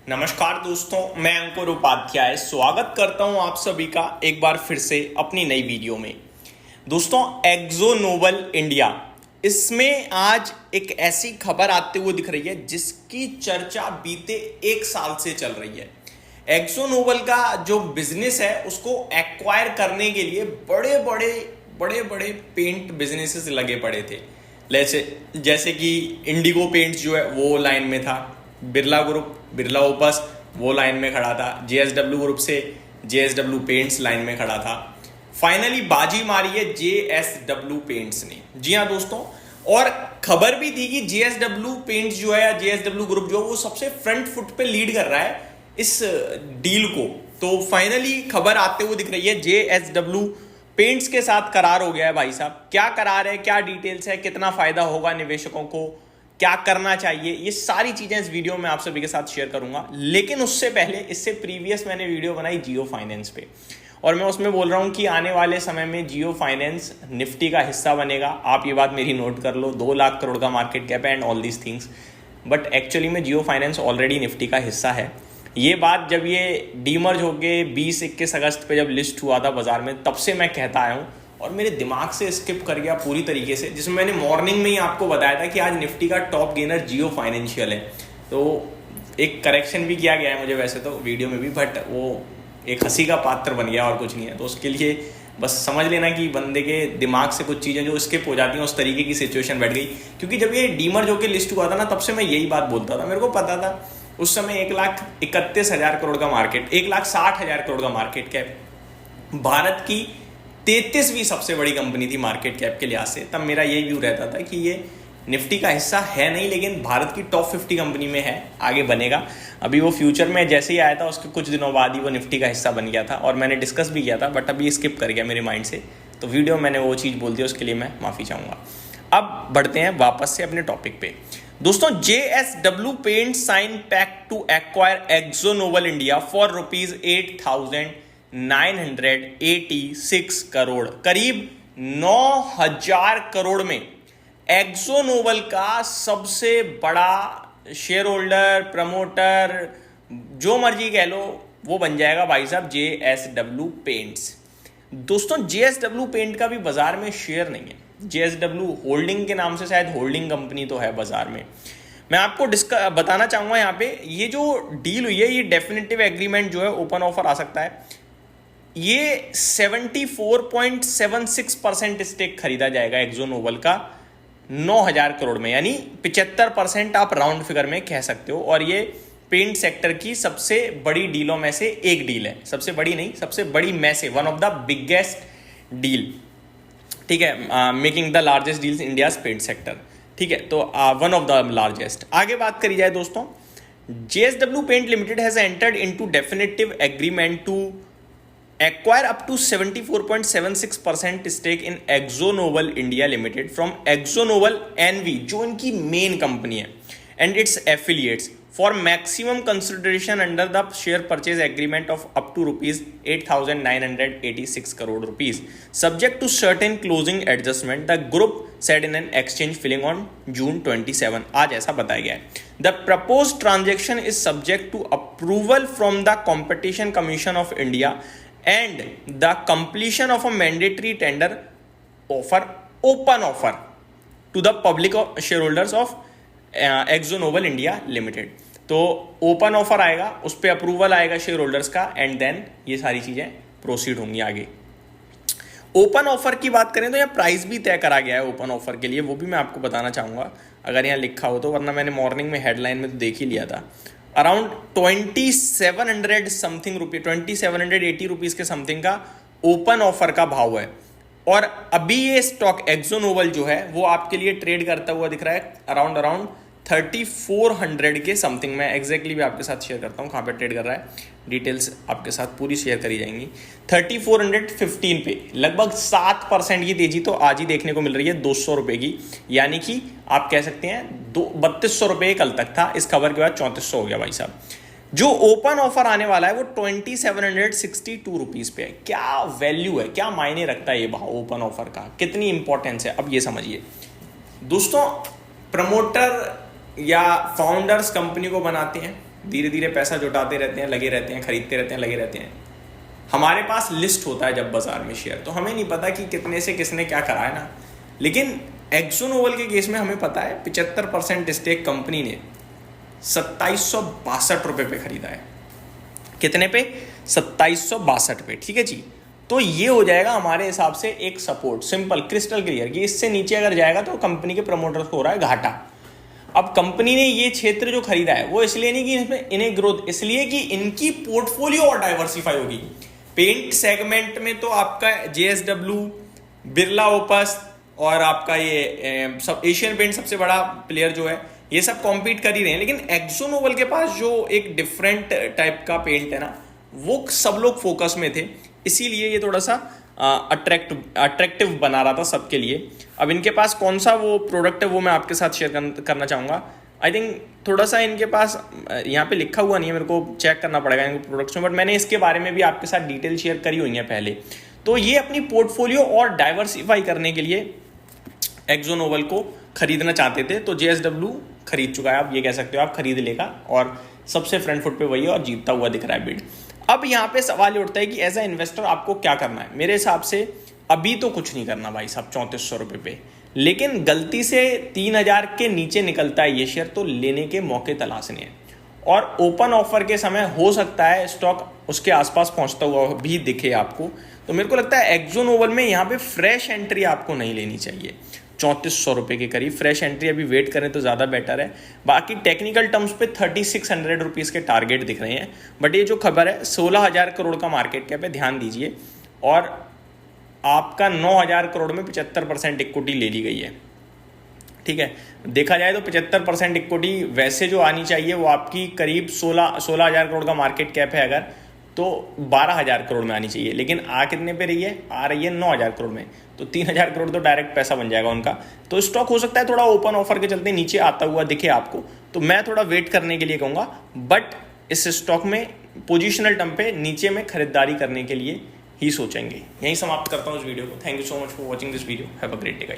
नमस्कार दोस्तों, मैं अंकुर उपाध्याय स्वागत करता हूं आप सभी का एक बार फिर से अपनी नई वीडियो में। दोस्तों, एक्जो नोबल इंडिया, इसमें आज एक ऐसी खबर आते हुए दिख रही है जिसकी चर्चा बीते एक साल से चल रही है। एक्जो नोबल का जो बिजनेस है उसको एक्वायर करने के लिए बड़े बड़े पेंट बिजनेसेस लगे पड़े थे। जैसे कि इंडिगो पेंट्स जो है वो लाइन में था, बिरला ग्रुप, बिरला ओपस वो लाइन में खड़ा था, जेएसडब्ल्यू ग्रुप से जेएसडब्ल्यू पेंट्स लाइन में खड़ा था। फाइनली बाजी मारी है जेएसडब्ल्यू पेंट्स ने। जी हाँ दोस्तों, और खबर भी थी कि जेएसडब्ल्यू पेंट्स जो है या जेएसडब्ल्यू ग्रुप जो है वो सबसे फ्रंट फुट पे लीड कर रहा है इस डील को। तो फाइनली खबर आते हुए दिख रही है जेएसडब्ल्यू पेंट्स के साथ करार हो गया है। भाई साहब, क्या करार है, क्या डिटेल्स है, कितना फायदा होगा निवेशकों को, क्या करना चाहिए, ये सारी चीजें इस वीडियो में आप सभी के साथ शेयर करूंगा। लेकिन उससे पहले, इससे प्रीवियस मैंने वीडियो बनाई जियो फाइनेंस पे, और मैं उसमें बोल रहा हूं कि आने वाले समय में जियो फाइनेंस निफ्टी का हिस्सा बनेगा। आप ये बात मेरी नोट कर लो, 2 लाख करोड़ का मार्केट कैप है and all these things, but actually में जियो फाइनेंस ऑलरेडी निफ्टी का हिस्सा है। ये बात जब ये डीमर्ज होके 20-21 अगस्त पे जब लिस्ट हुआ था बाजार में, तब से मैं कहता आया हूँ और मेरे दिमाग से स्किप कर गया पूरी तरीके से, जिसमें मैंने मॉर्निंग में ही आपको बताया था कि आज निफ्टी का टॉप गेनर जियो फाइनेंशियल है। तो एक करेक्शन भी किया गया है मुझे वैसे तो वीडियो में भी, बट वो एक हंसी का पात्र बन गया और कुछ नहीं है। तो उसके लिए बस समझ लेना कि बंदे के दिमाग से कुछ चीज़ें जो स्किप हो जाती हैं, उस तरीके की सिचुएशन बैठ गई। क्योंकि जब ये डीमर्ज होकर लिस्ट हुआ था ना, तब से मैं यही बात बोलता था। मेरे को पता था उस समय 1,31,000 करोड़ का मार्केट, 1,60,000 करोड़ का मार्केट कैप, भारत की 33वीं सबसे बड़ी कंपनी थी मार्केट कैप के लिहाज से। तब मेरा यही व्यू रहता था कि ये निफ्टी का हिस्सा है नहीं, लेकिन भारत की टॉप 50 कंपनी में है, आगे बनेगा। अभी वो फ्यूचर में जैसे ही आया था उसके कुछ दिनों बाद ही वो निफ्टी का हिस्सा बन गया था, और मैंने डिस्कस भी किया था, बट अभी स्किप कर गया मेरे माइंड से। तो वीडियो में मैंने वो चीज़ बोल दी, उसके लिए मैं माफ़ी चाहूँगा। अब बढ़ते हैं वापस से अपने टॉपिक पे। दोस्तों, JSW paint sign pact to acquire Akzo Nobel India for ₹8,986 crore, करीब 9,000 करोड़ में एक्जो नोबल का सबसे बड़ा शेयर होल्डर, प्रमोटर, जो मर्जी कह लो, वो बन जाएगा भाई साहब जेएसडब्ल्यू पेंट्स। दोस्तों, जेएसडब्ल्यू पेंट का भी बाजार में शेयर नहीं है। जेएसडब्ल्यू होल्डिंग के नाम से शायद होल्डिंग कंपनी तो है बाजार में। मैं आपको बताना चाहूंगा यहाँ पे, ये जो डील हुई है, ये डेफिनेटिव एग्रीमेंट जो है, ओपन ऑफर आ सकता है। ये 74.76% स्टेक खरीदा जाएगा एक्जो नोबल का 9,000 करोड़ में, यानी 75% आप राउंड फिगर में कह सकते हो। और ये पेंट सेक्टर की सबसे बड़ी डीलों में से एक डील है, सबसे बड़ी नहीं, सबसे बड़ी में से one of the biggest deal. ठीक है, making the largest deals India paint sector. ठीक है, तो वन ऑफ द लार्जेस्ट। आगे बात करी जाए दोस्तों, JSW paint limited has entered into definitive agreement to acquire up to 74.76% stake in AkzoNobel India Limited from AkzoNobel NV, जो इनकी मेन कंपनी है, and its affiliates for maximum consideration under the share purchase agreement of up to ₹8,986 crore, subject to certain closing adjustment, the group said in an exchange filing on June 27। आज ऐसा बताया गया है। The proposed transaction is subject to approval from the Competition Commission of India and the completion of a mandatory tender offer, open offer to the public shareholders of AkzoNobel India Limited। तो open offer आएगा, उस पर approval आएगा share holders का, and then ये सारी चीजें proceed होंगी आगे। ओपन ऑफर की बात करें तो यहाँ प्राइस भी तय करा गया है ओपन ऑफर के लिए, वो भी मैं आपको बताना चाहूंगा अगर यहाँ लिखा हो तो, वरना मैंने मॉर्निंग में हेडलाइन में तो देख ही लिया था। अराउंड 2700 समथिंग रुपये, 2780 रुपीज़ के समथिंग का ओपन ऑफर का भाव है। और अभी ये स्टॉक एक्जो नोबल जो है वो आपके लिए ट्रेड करता हुआ दिख रहा है अराउंड 3400 के समथिंग। मैं एग्जैक्टली भी आपके साथ शेयर करता हूँ कहाँ पे ट्रेड कर रहा है, डिटेल्स आपके साथ पूरी शेयर करी जाएंगी। 3415 पे लगभग 7% की तेजी तो आज ही देखने को मिल रही है 200 रुपये की, यानी कि आप कह सकते हैं 3200 रुपये कल तक था, इस खबर के बाद 3400 हो गया भाई साहब। जो ओपन ऑफर आने वाला है वो 2762 रुपीज़ पे है। क्या वैल्यू है, क्या मायने रखता है ये भाव ओपन ऑफर का, कितनी इंपॉर्टेंस है, अब ये समझिए दोस्तों। प्रमोटर या फाउंडर्स कंपनी को बनाते हैं, धीरे धीरे पैसा जुटाते रहते हैं, लगे रहते हैं, खरीदते रहते हैं, लगे रहते हैं। हमारे पास लिस्ट होता है जब बाजार में शेयर, तो हमें नहीं पता कि कितने से किसने क्या करा है ना। लेकिन एक्सो नोबल के केस में हमें पता है 75% स्टेक कंपनी ने 2762 रुपये पे खरीदा है। कितने पे? 2762 पे। ठीक है जी। तो ये हो जाएगा हमारे हिसाब से एक सपोर्ट, सिंपल क्रिस्टल क्लियर, कि इससे नीचे अगर जाएगा तो कंपनी के प्रमोटर्स को हो रहा है घाटा। अब कंपनी ने ये क्षेत्र जो खरीदा है वो इसलिए नहीं कि इसमें इन्हें ग्रोथ, इसलिए कि इनकी पोर्टफोलियो और डाइवर्सिफाई होगी। पेंट सेगमेंट में तो आपका JSW, बिरला ओपस और आपका ये सब एशियन पेंट सबसे बड़ा प्लेयर जो है, ये सब कॉम्पीट कर ही रहे हैं। लेकिन एक्सो नोबल के पास जो एक डिफरेंट टाइप का पेंट है ना, वो सब लोग फोकस में थे, इसीलिए ये थोड़ा सा अट्रैक्टिव बना रहा था सबके लिए। अब इनके पास कौन सा वो प्रोडक्ट है वो मैं आपके साथ शेयर करना चाहूँगा। आई थिंक थोड़ा सा इनके पास यहाँ पे लिखा हुआ नहीं है, मेरे को चेक करना पड़ेगा इनके प्रोडक्ट्स में, बट मैंने इसके बारे में भी आपके साथ डिटेल शेयर करी हुई है पहले। तो ये अपनी पोर्टफोलियो और डाइवर्सिफाई करने के लिए एक्सो नोबल को खरीदना चाहते थे, तो JSW खरीद चुका है, आप ये कह सकते हो, आप खरीद लेगा, और सबसे फ्रंट फुट पे वही है और जीतता हुआ दिख रहा है बिड। अब यहाँ पे सवाल ये उठता है कि एज ए इन्वेस्टर आपको क्या करना है। मेरे हिसाब से अभी तो कुछ नहीं करना भाई साहब 3400 रुपये पे, लेकिन गलती से 3000 के नीचे निकलता है ये शेयर तो लेने के मौके तलाशने हैं, और ओपन ऑफर के समय हो सकता है स्टॉक उसके आसपास पहुंचता हुआ भी दिखे आपको। तो मेरे को लगता है एक्सो नोबल में यहाँ पे फ्रेश एंट्री आपको नहीं लेनी चाहिए। 3400 रुपये के करीब फ्रेश एंट्री अभी वेट करें तो ज़्यादा बेटर है। बाकी टेक्निकल टर्म्स पे 3600 रुपीज़ के टारगेट दिख रहे हैं, बट ये जो खबर है 16,000 करोड़ का मार्केट कैप है, ध्यान दीजिए, और आपका 9,000 करोड़ में 75% इक्विटी ले ली गई है। ठीक है, देखा जाए तो 75% इक्विटी वैसे जो आनी चाहिए वो आपकी करीब 16,000 करोड़ का मार्केट कैप है अगर, तो 12,000 करोड़ में आनी चाहिए, लेकिन आ कितने पे रही है? आ रही है 9,000 करोड़ में, तो 3,000 करोड़ तो डायरेक्ट पैसा बन जाएगा उनका। तो स्टॉक हो सकता है थोड़ा ओपन ऑफर के चलते नीचे आता हुआ दिखे आपको, तो मैं थोड़ा वेट करने के लिए कहूँगा, बट इस स्टॉक में पोजिशनल टर्म पे नीचे में खरीदारी करने के लिए ही सोचेंगे। यहीं समाप्त करता हूँ इस वीडियो को। Thank you so much for watching this video. Have a great day guys.